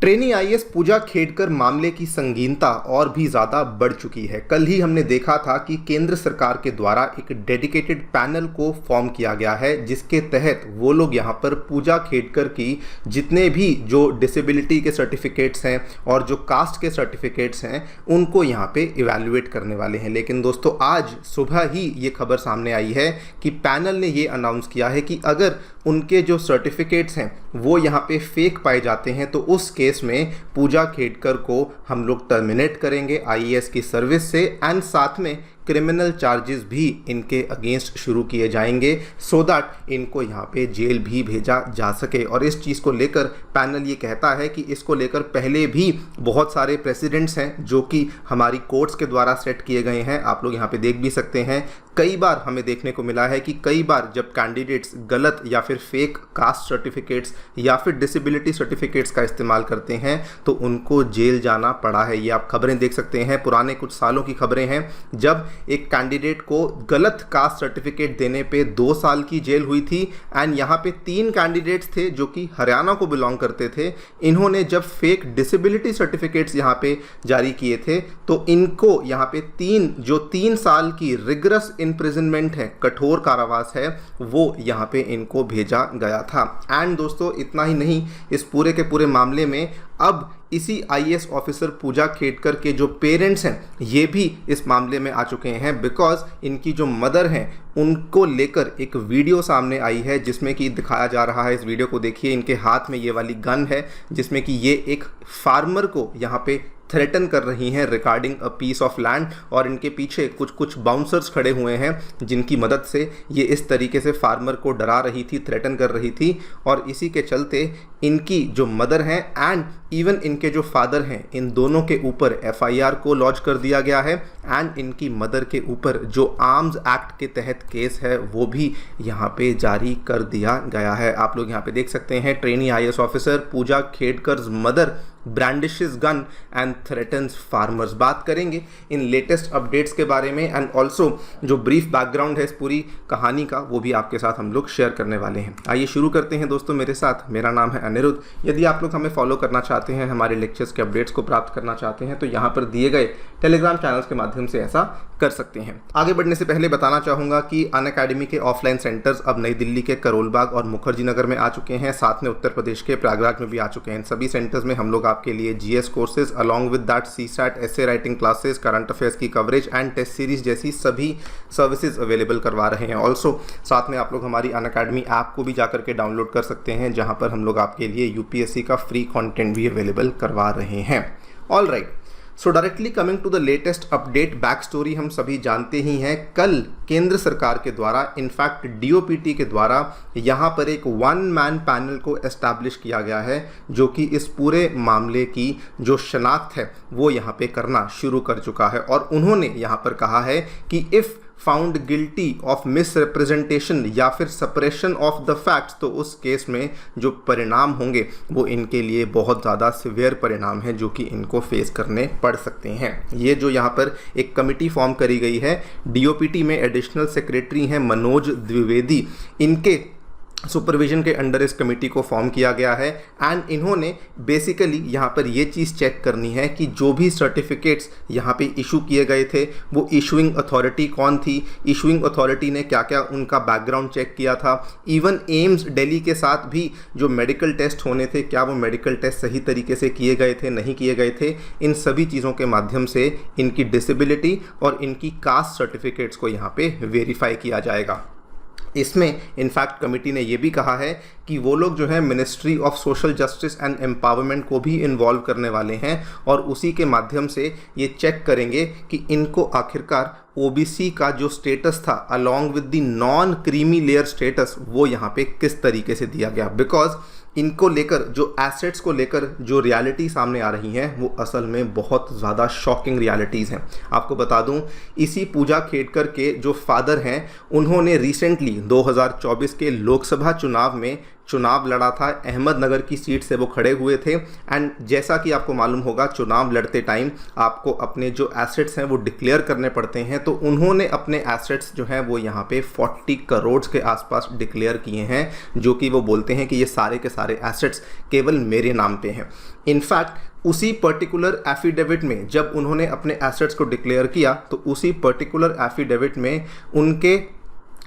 Trainee IAS पूजा खेडकर मामले की संगीनता और भी ज़्यादा बढ़ चुकी है। कल ही हमने देखा था कि केंद्र सरकार के द्वारा एक डेडिकेटेड पैनल को फॉर्म किया गया है, जिसके तहत वो लोग यहाँ पर पूजा खेडकर की जितने भी जो डिसेबिलिटी के सर्टिफिकेट्स हैं और जो कास्ट के सर्टिफिकेट्स हैं उनको यहाँ पे इवैल्यूएट करने वाले हैं। लेकिन दोस्तों, आज सुबह ही ये खबर सामने आई है कि पैनल ने ये अनाउंस किया है कि अगर उनके जो सर्टिफिकेट्स हैं वो यहाँ पे फेक पाए जाते हैं तो उस केस में पूजा खेडकर को हम लोग टर्मिनेट करेंगे आईएएस की सर्विस से, एंड साथ में क्रिमिनल चार्जेस भी इनके अगेंस्ट शुरू किए जाएंगे सो दैट इनको यहाँ पे जेल भी भेजा जा सके। और इस चीज़ को लेकर पैनल ये कहता है कि इसको लेकर पहले भी बहुत सारे प्रेसिडेंट्स हैं जो कि हमारी कोर्ट्स के द्वारा सेट किए गए हैं। आप लोग यहाँ पे देख भी सकते हैं, कई बार हमें देखने को मिला है कि कई बार जब कैंडिडेट्स गलत या फिर फेक कास्ट सर्टिफिकेट्स या फिर डिसेबिलिटी सर्टिफिकेट्स का इस्तेमाल करते हैं तो उनको जेल जाना पड़ा है। ये आप खबरें देख सकते हैं, पुराने कुछ सालों की खबरें हैं जब एक कैंडिडेट को गलत कास्ट सर्टिफिकेट देने पे 2 साल की जेल हुई थी। एंड यहाँ पे 3 कैंडिडेट्स थे जो कि हरियाणा को बिलोंग करते थे। इन्होंने जब फेक डिसेबिलिटी सर्टिफिकेट्स यहाँ पे जारी किए थे तो इनको यहाँ पे 3 साल की रिगरस इम्प्रिजनमेंट है, कठोर कारावास है, वो यहाँ पे इनको भेजा गया था। एंड दोस्तों, इतना ही नहीं, इस पूरे के पूरे मामले में अब इसी आईएएस ऑफिसर पूजा खेडकर के जो पेरेंट्स हैं ये भी इस मामले में आ चुके हैं, बिकॉज इनकी जो मदर हैं उनको लेकर एक वीडियो सामने आई है जिसमें कि दिखाया जा रहा है। इस वीडियो को देखिए, इनके हाथ में ये वाली गन है जिसमें कि ये एक फार्मर को यहाँ पे थ्रेटन कर रही हैं regarding a piece of land, और इनके पीछे कुछ बाउंसर्स खड़े हुए हैं जिनकी मदद से ये इस तरीके से फार्मर को डरा रही थी, थ्रेटन कर रही थी। और इसी के चलते इनकी जो मदर हैं एंड इवन इनके जो फादर हैं, इन दोनों के ऊपर एफआईआर को लॉन्च कर दिया गया है एंड इनकी मदर के ऊपर जो आर्म्स एक्ट के तहत केस है वो भी यहाँ पे जारी कर दिया गया है। आप लोग यहाँ पे देख सकते हैं, trainee IAS officer Pooja Khedkar's mother brandishes gun and threatens farmers. बात करेंगे इन लेटेस्ट अपडेट्स के बारे में एंड ऑल्सो जो ब्रीफ बैकग्राउंड है इस पूरी कहानी का वो भी आपके साथ हम लोग शेयर करने वाले हैं। आइए शुरू करते हैं दोस्तों मेरे साथ। मेरा नाम है अनिरुद्ध। यदि आप लोग हमें फॉलो करना चाहते हैं, हमारे लेक्चर्स के अपडेट्स को प्राप्त करना चाहते हैं तो यहाँ पर दिए गए टेलीग्राम चैनल्स के माध्यम से ऐसा कर सकते हैं। आगे बढ़ने से पहले बताना चाहूँगा कि अनअकैडमी के ऑफलाइन सेंटर्स अब नई दिल्ली के करोलबाग और मुखर्जी नगर में आ चुके हैं, साथ में उत्तर प्रदेश के प्रयागराज में भी आ चुके हैं। सभी सेंटर्स में हम लोग आपके लिए GS courses along with that CSAT, essay writing classes, current affairs की कवरेज एंड टेस्ट सीरीज जैसी सभी सर्विसेज अवेलेबल करवा रहे हैं। ऑल्सो साथ में आप लोग हमारी अनअकैडमी ऐप को भी जाकर के डाउनलोड कर सकते हैं, जहां पर हम लोग आपके लिए यूपीएससी का फ्री कंटेंट भी अवेलेबल करवा रहे हैं। All right, so directly coming to the latest update, back story हम सभी जानते ही हैं। कल केंद्र सरकार के द्वारा, इनफैक्ट डीओपीटी के द्वारा यहाँ पर एक 1 मैन पैनल को एस्टैब्लिश किया गया है जो कि इस पूरे मामले की जो शनाख्त है वो यहाँ पे करना शुरू कर चुका है। और उन्होंने यहाँ पर कहा है कि if found guilty of miss representation या फिर सप्रेशन ऑफ द फैक्ट्स, तो उस केस में जो परिणाम होंगे वो इनके लिए बहुत ज़्यादा सिवियर परिणाम हैं जो कि इनको फेस करने पड़ सकते हैं। ये जो यहाँ पर एक कमिटी फॉर्म करी गई है, डीओपीटी में एडिशनल सेक्रेटरी हैं मनोज द्विवेदी, इनके सुपरविजन के अंडर इस कमेटी को फॉर्म किया गया है। एंड इन्होंने बेसिकली यहाँ पर ये चीज़ चेक करनी है कि जो भी सर्टिफिकेट्स यहाँ पे इशू किए गए थे वो इशूइंग अथॉरिटी कौन थी, इशूइंग अथॉरिटी ने क्या क्या उनका बैकग्राउंड चेक किया था, इवन एम्स दिल्ली के साथ भी जो मेडिकल टेस्ट होने थे क्या वो मेडिकल टेस्ट सही तरीके से किए गए थे, नहीं किए गए थे। इन सभी चीज़ों के माध्यम से इनकी डिसेबिलिटी और इनकी कास्ट सर्टिफिकेट्स को यहाँ पे वेरीफाई किया जाएगा। इसमें इनफैक्ट कमिटी ने ये भी कहा है कि वो लोग जो है ministry of social justice and empowerment को भी इन्वॉल्व करने वाले हैं और उसी के माध्यम से ये चेक करेंगे कि इनको आखिरकार ओबीसी का जो स्टेटस था along with the non creamy layer status वो यहाँ पे किस तरीके से दिया गया। बिकॉज इनको लेकर जो एसेट्स को लेकर जो रियलिटी सामने आ रही हैं वो असल में बहुत ज़्यादा शॉकिंग रियलिटीज़ हैं। आपको बता दूं, इसी पूजा खेडकर के जो फादर हैं उन्होंने रिसेंटली 2024 के लोकसभा चुनाव में चुनाव लड़ा था, अहमदनगर की सीट से वो खड़े हुए थे। एंड जैसा कि आपको मालूम होगा, चुनाव लड़ते टाइम आपको अपने जो एसेट्स हैं वो डिक्लेयर करने पड़ते हैं, तो उन्होंने अपने एसेट्स जो हैं वो यहाँ पे 40 करोड़ के आसपास डिक्लेयर किए हैं, जो कि वो बोलते हैं कि ये सारे के सारे एसेट्स केवल मेरे नाम पे हैं। इनफैक्ट उसी पर्टिकुलर एफिडेविट में जब उन्होंने अपने एसेट्स को डिक्लेयर किया, तो उसी पर्टिकुलर एफिडेविट में उनके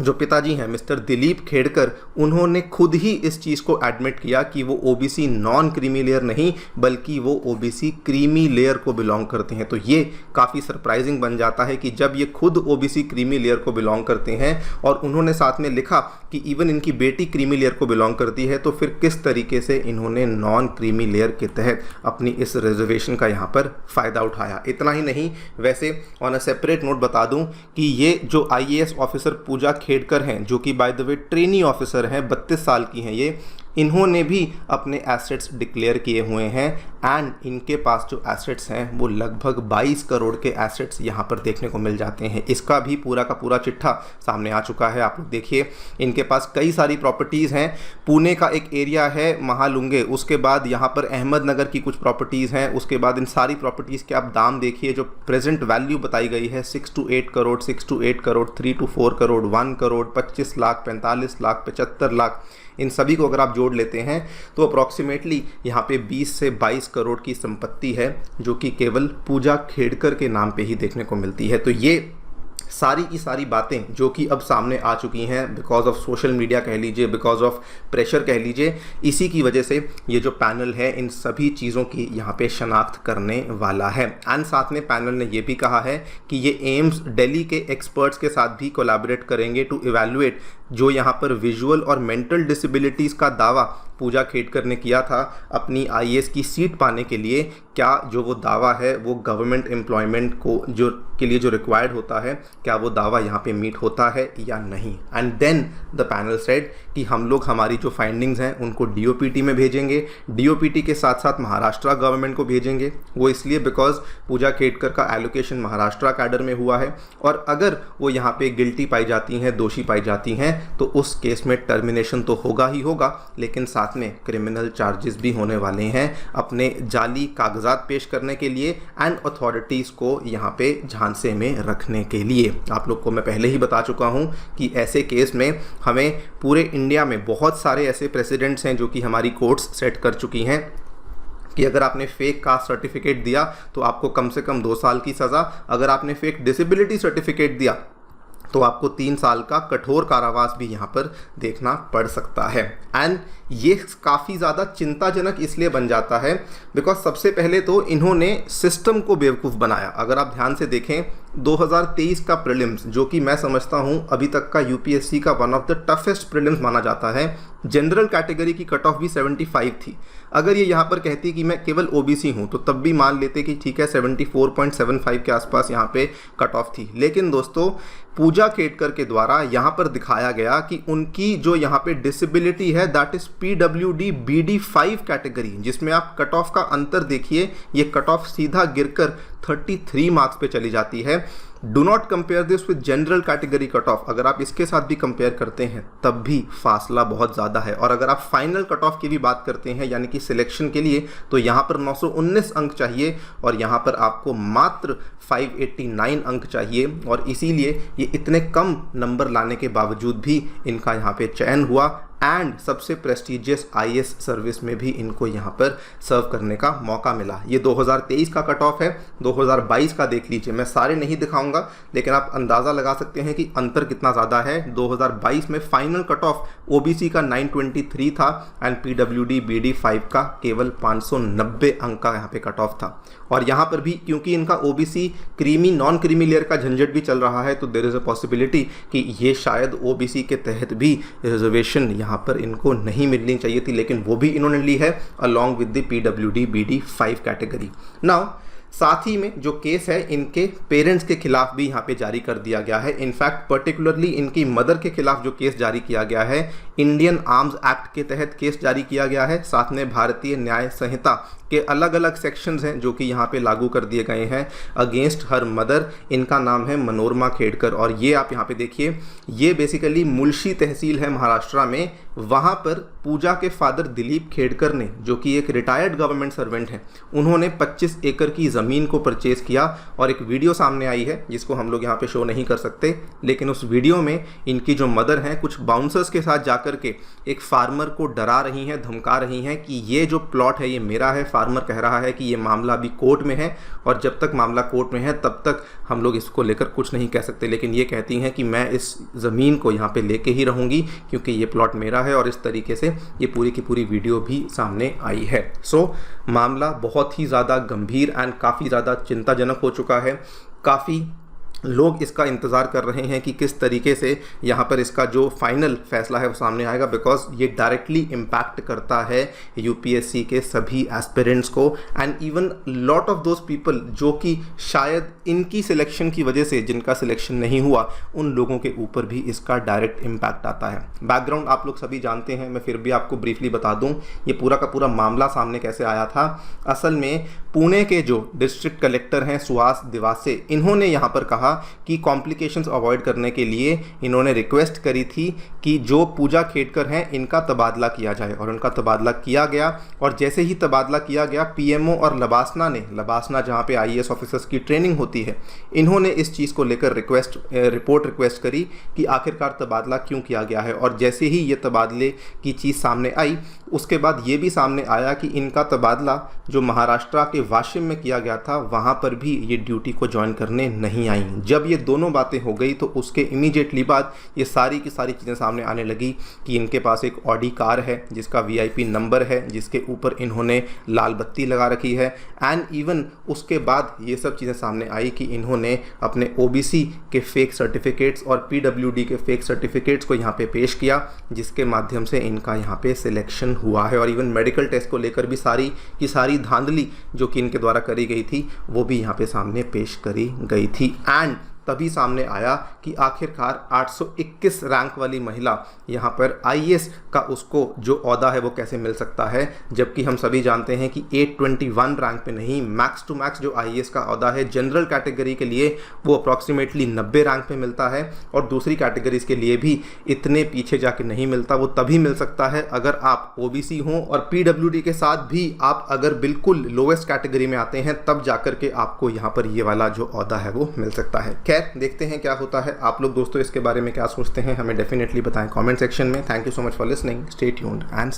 जो पिताजी हैं मिस्टर दिलीप खेड़कर, उन्होंने खुद ही इस चीज़ को एडमिट किया कि वो ओबीसी नॉन क्रीमी लेयर नहीं बल्कि वो ओबीसी क्रीमी लेयर को बिलोंग करते हैं। तो ये काफ़ी सरप्राइजिंग बन जाता है कि जब ये खुद ओबीसी क्रीमी लेयर को बिलोंग करते हैं और उन्होंने साथ में लिखा कि इवन इनकी बेटी क्रीमी लेयर को बिलोंग करती है, तो फिर किस तरीके से इन्होंने नॉन क्रीमी लेयर के तहत अपनी इस रिजर्वेशन का यहाँ पर फ़ायदा उठाया। इतना ही नहीं, वैसे ऑन अ सेपरेट नोट बता दूँ कि ये जो IAS ऑफिसर पूजा खेड़कर हैं, जो कि by the way trainee officer हैं, 32 साल की हैं ये, इन्होंने भी अपने एसेट्स डिक्लेयर किए हुए हैं। एंड इनके पास जो एसेट्स हैं वो लगभग 22 करोड़ के एसेट्स यहाँ पर देखने को मिल जाते हैं। इसका भी पूरा का पूरा चिट्ठा सामने आ चुका है, आप लोग देखिए। इनके पास कई सारी प्रॉपर्टीज़ हैं। पुणे का एक एरिया है महालुंगे, उसके बाद यहाँ पर अहमदनगर की कुछ प्रॉपर्टीज़ हैं, उसके बाद इन सारी प्रॉपर्टीज़ के आप दाम देखिए। जो प्रेजेंट वैल्यू बताई गई है 6 to 8 crore, 6 to 8 crore, 3 to 4 crore, 1 crore, 25 lakh, 45 lakh, 75 lakh, इन सभी को अगर आप जोड़ लेते हैं तो अप्रॉक्सीमेटली यहाँ पे 20 से 22 करोड़ की संपत्ति है, जो कि केवल पूजा खेड़कर के नाम पे ही देखने को मिलती है। तो ये सारी की सारी बातें जो कि अब सामने आ चुकी हैं बिकॉज ऑफ सोशल मीडिया कह लीजिए, बिकॉज ऑफ प्रेशर कह लीजिए, इसी की वजह से ये जो पैनल है इन सभी चीज़ों की यहाँ पे शनाख्त करने वाला है। एंड साथ में पैनल ने ये भी कहा है कि ये एम्स दिल्ली के एक्सपर्ट्स के साथ भी कोलैबोरेट करेंगे टू इवैल्यूएट जो यहाँ पर विजुअल और मेंटल डिसेबिलिटीज़ का दावा पूजा खेड़कर ने किया था अपनी IAS की सीट पाने के लिए, क्या जो वो दावा है वो गवर्नमेंट एम्प्लॉयमेंट को जो के लिए जो रिक्वायर्ड होता है, क्या वो दावा यहाँ पे मीट होता है या नहीं। And then the panel said कि हम लोग हमारी जो फाइंडिंग्स हैं उनको DOPT में भेजेंगे, DOPT के साथ साथ महाराष्ट्र गवर्नमेंट को भेजेंगे। वो इसलिए बिकॉज पूजा खेड़कर का एलोकेशन महाराष्ट्र कैडर में हुआ है, और अगर वो यहाँ पे गिल्टी पाई जाती हैं, दोषी पाई जाती हैं, तो उस केस में टर्मिनेशन तो होगा ही होगा, लेकिन साथ में क्रिमिनल चार्जेस भी होने वाले हैं अपने जाली कागजात पेश करने के लिए एंड अथॉरिटीज़ को यहाँ पे झांसे में रखने के लिए। आप लोग को मैं पहले ही बता चुका हूँ कि ऐसे केस में हमें पूरे इंडिया में बहुत सारे ऐसे प्रेसिडेंट्स हैं जो कि हमारी कोर्ट्स सेट कर चुकी हैं कि अगर आपने फेक कास्ट सर्टिफिकेट दिया तो आपको कम से कम 2 साल की सज़ा, अगर आपने फेक डिसेबिलिटी सर्टिफिकेट दिया तो आपको 3 साल का कठोर कारावास भी यहाँ पर देखना पड़ सकता है। एंड ये काफ़ी ज़्यादा चिंताजनक इसलिए बन जाता है बिकॉज सबसे पहले तो इन्होंने सिस्टम को बेवकूफ़ बनाया। अगर आप ध्यान से देखें 2023 का प्रीलिम्स, जो कि मैं समझता हूँ अभी तक का UPSC का one of the toughest prelims माना जाता है, जनरल कैटेगरी की कट ऑफ भी 75 थी। अगर ये यहाँ पर कहती कि मैं केवल OBC हूँ तो तब भी मान लेते कि ठीक है 74.75 के आसपास यहाँ पे कट ऑफ थी। लेकिन दोस्तों पूजा खेड़कर के द्वारा यहाँ पर दिखाया गया कि उनकी जो यहाँ पे डिसेबिलिटी है that is PWD BD5 category, जिसमें आप कट ऑफ का अंतर देखिए, ये कट ऑफ सीधा गिरकर 33 मार्क्स पे चली जाती है। Do not compare this with general category cut off, अगर आप इसके साथ भी कंपेयर करते हैं तब भी फासला बहुत ज़्यादा है। और अगर आप फाइनल कट ऑफ की भी बात करते हैं यानी कि सिलेक्शन के लिए, तो यहाँ पर 919 अंक चाहिए और यहाँ पर आपको मात्र 589 अंक चाहिए, और इसीलिए ये इतने कम नंबर लाने के बावजूद भी इनका यहाँ पे चयन हुआ एंड सबसे प्रेस्टिजियस IAS सर्विस में भी इनको यहाँ पर सर्व करने का मौका मिला। ये 2023 का कट ऑफ है, 2022 का देख लीजिए, मैं सारे नहीं दिखाऊंगा लेकिन आप अंदाज़ा लगा सकते हैं कि अंतर कितना ज़्यादा है। 2022 में फाइनल कट ऑफ OBC का 923 था एंड PWD BD5 का केवल 590 अंक का यहाँ पे कट ऑफ था। और यहाँ पर भी क्योंकि इनका OBC creamy non creamy layer का झंझट भी चल रहा है, तो देयर इज़ अ पॉसिबिलिटी कि ये शायद OBC के तहत भी रिजर्वेशन यहाँ पर इनको नहीं मिलनी चाहिए थी, लेकिन वो भी इन्होंने ली है along with the PWD BD5 category. Now साथ ही में जो केस है इनके पेरेंट्स के खिलाफ भी यहाँ पे जारी कर दिया गया है। इनफैक्ट पर्टिकुलरली इनकी मदर के खिलाफ जो केस जारी किया गया है, इंडियन आर्म्स एक्ट के तहत केस जारी किया गया है। साथ में भारतीय न्याय संहिता के अलग अलग सेक्शंस हैं जो कि यहाँ पे लागू कर दिए गए हैं अगेंस्ट हर मदर। इनका नाम है मनोरमा खेड़कर और ये आप यहाँ पे देखिए, ये बेसिकली मुल्शी तहसील है महाराष्ट्र में। वहाँ पर पूजा के फादर दिलीप खेड़कर ने, जो कि एक रिटायर्ड गवर्नमेंट सर्वेंट हैं, उन्होंने 25 एकड़ की ज़मीन को परचेज़ किया और एक वीडियो सामने आई है जिसको हम लोग यहाँ पे शो नहीं कर सकते, लेकिन उस वीडियो में इनकी जो मदर हैं कुछ बाउंसर्स के साथ जाकर के एक फार्मर को डरा रही हैं, धमका रही हैं कि ये जो प्लॉट है ये मेरा है। फार्मर कह रहा है कि ये मामला अभी कोर्ट में है और जब तक मामला कोर्ट में है तब तक हम लोग इसको लेकर कुछ नहीं कह सकते, लेकिन ये कहती हैं कि मैं इस ज़मीन को यहाँ पे लेके ही रहूँगी क्योंकि ये प्लॉट मेरा है। और इस तरीके से ये पूरी की पूरी वीडियो भी सामने आई है। सो मामला बहुत ही ज़्यादा गंभीर एंड काफ़ी ज़्यादा चिंताजनक हो चुका है। काफ़ी लोग इसका इंतज़ार कर रहे हैं कि किस तरीके से यहाँ पर इसका जो फाइनल फैसला है वो सामने आएगा, बिकॉज ये डायरेक्टली इम्पैक्ट करता है यूपीएससी के सभी एस्पिरेंट्स को and even lot of those people जो कि शायद इनकी सिलेक्शन की वजह से जिनका सिलेक्शन नहीं हुआ, उन लोगों के ऊपर भी इसका डायरेक्ट इम्पैक्ट आता है। बैकग्राउंड आप लोग सभी जानते हैं, मैं फिर भी आपको ब्रीफली बता दूँ ये पूरा का पूरा मामला सामने कैसे आया था। असल में पुणे के जो डिस्ट्रिक्ट कलेक्टर हैं सुहास दिवासे, इन्होंने यहाँ पर कहा कि कॉम्प्लिकेशंस अवॉइड करने के लिए इन्होंने रिक्वेस्ट करी थी कि जो पूजा खेड़कर हैं इनका तबादला किया जाए और उनका तबादला किया गया। और जैसे ही तबादला किया गया, पीएमओ और लबासना जहाँ पे आईएएस ऑफिसर्स की ट्रेनिंग होती है, इन्होंने इस चीज़ को लेकर रिपोर्ट रिक्वेस्ट करी कि आखिरकार तबादला क्यों किया गया है। और जैसे ही ये तबादले की चीज़ सामने आई, उसके बाद ये भी सामने आया कि इनका तबादला जो महाराष्ट्र के वाशिम में किया गया था, वहाँ पर भी ये ड्यूटी को ज्वाइन करने नहीं आई। जब ये दोनों बातें हो गई तो उसके इमीडिएटली बाद ये सारी की सारी चीज़ें सामने आने लगी कि इनके पास एक ऑडी कार है जिसका वीआईपी नंबर है, जिसके ऊपर इन्होंने लाल बत्ती लगा रखी है। एंड इवन उसके बाद ये सब चीज़ें सामने आई कि इन्होंने अपने ओबीसी के फेक सर्टिफिकेट्स और पीडब्ल्यूडी के फेक सर्टिफिकेट्स को यहाँ पे पेश किया, जिसके माध्यम से इनका यहाँ पे सिलेक्शन हुआ है। और इवन मेडिकल टेस्ट को लेकर भी सारी की सारी धांधली जो कि इनके द्वारा करी गई थी वो भी यहाँ पे सामने पेश करी गई थी। एंड तभी सामने आया कि आखिरकार 821 रैंक वाली महिला यहाँ पर आईएएस का उसको जो ओहदा है वो कैसे मिल सकता है, जबकि हम सभी जानते हैं कि 821 रैंक पे नहीं, मैक्स टू मैक्स जो आईएएस का ओहदा है जनरल कैटेगरी के लिए वो अप्रॉक्सीमेटली 90 रैंक पे मिलता है और दूसरी कैटेगरीज के लिए भी इतने पीछे जाके नहीं मिलता। वो तभी मिल सकता है अगर आप ओबीसी हों और पीडब्ल्यूडी के साथ भी आप अगर बिल्कुल लोवेस्ट कैटेगरी में आते हैं, तब जाकर के आपको यहाँ पर ये वाला जो ओहदा है वो मिल सकता है। खैर देखते हैं क्या होता है। आप लोग दोस्तों इसके बारे में क्या सोचते हैं, हमें डेफिनेटली बताएं कमेंट सेक्शन में। Thank you so much for listening, stay tuned and